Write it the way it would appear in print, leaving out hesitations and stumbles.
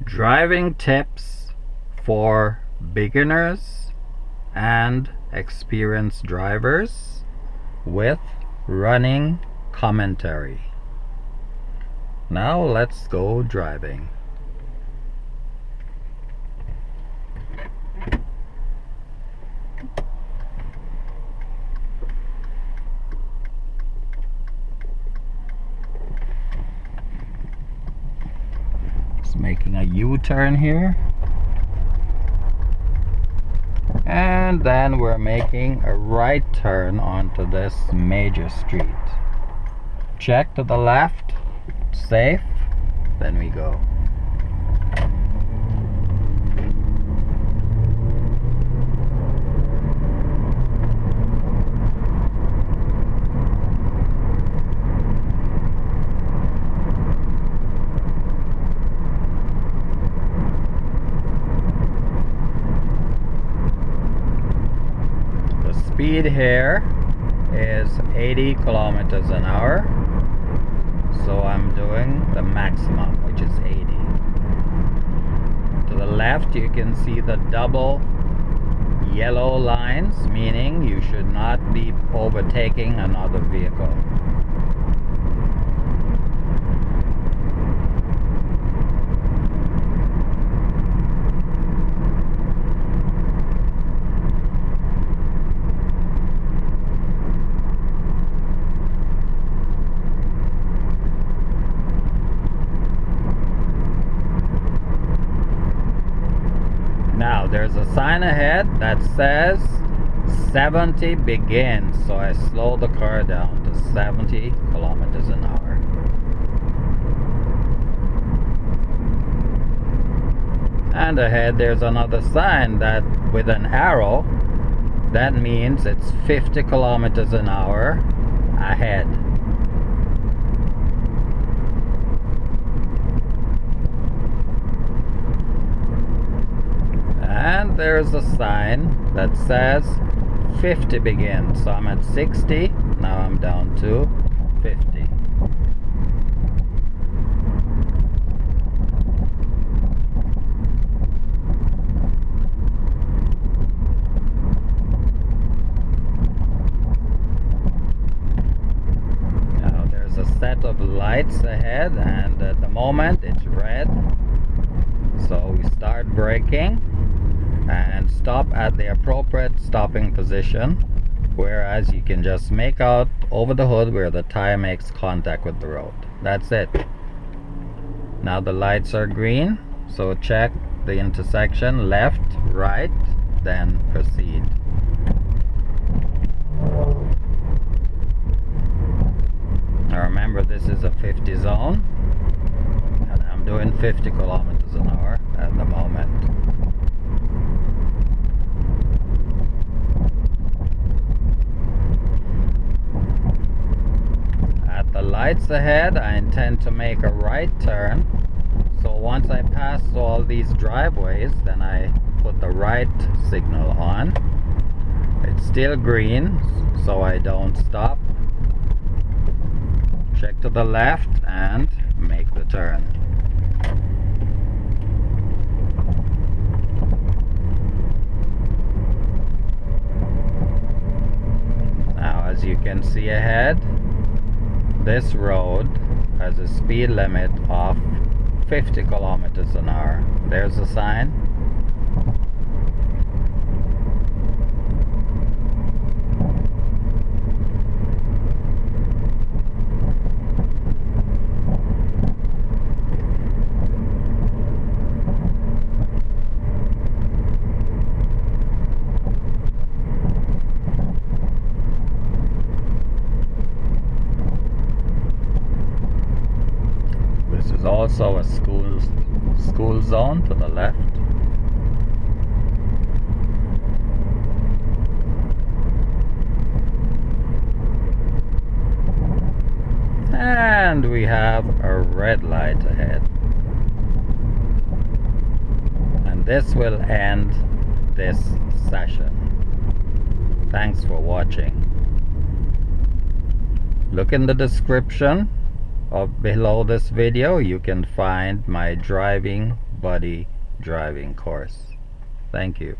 Driving tips for beginners and experienced drivers with running commentary. Now let's go driving. Making a U-turn here, and then we're making a right turn onto this major street. Check to the left, safe, then we go. Speed here is 80 kilometers an hour, so I'm doing the maximum, which is 80. To the left you can see the double yellow lines, meaning you should not be overtaking another vehicle. Now there's a sign ahead that says 70 begins, so I slow the car down to 70 kilometers an hour. And ahead there's another sign that with an arrow, that means it's 50 kilometers an hour ahead. And there's a sign that says 50 begins, so I'm at 60, now I'm down to 50. Now there's a set of lights ahead, and at the moment it's red, so we start braking and stop at the appropriate stopping position, whereas you can just make out over the hood where the tire makes contact with the road. That's it. Now the lights are green, so check the intersection, left, right, then proceed. Now remember, this is a 50 zone, and I'm doing 50 kilometers an hour at the moment. The lights ahead, I intend to make a right turn, so once I pass all these driveways, then I put the right signal on. It's still green, so I don't stop. Check to the left and make the turn. Now, as you can see ahead, this road has a speed limit of 50 kilometers an hour. There's a sign. Also a school zone to the left. And we have a red light ahead. And this will end this session. Thanks for watching. Look in the description below this video you can find my driving buddy driving course. Thank you.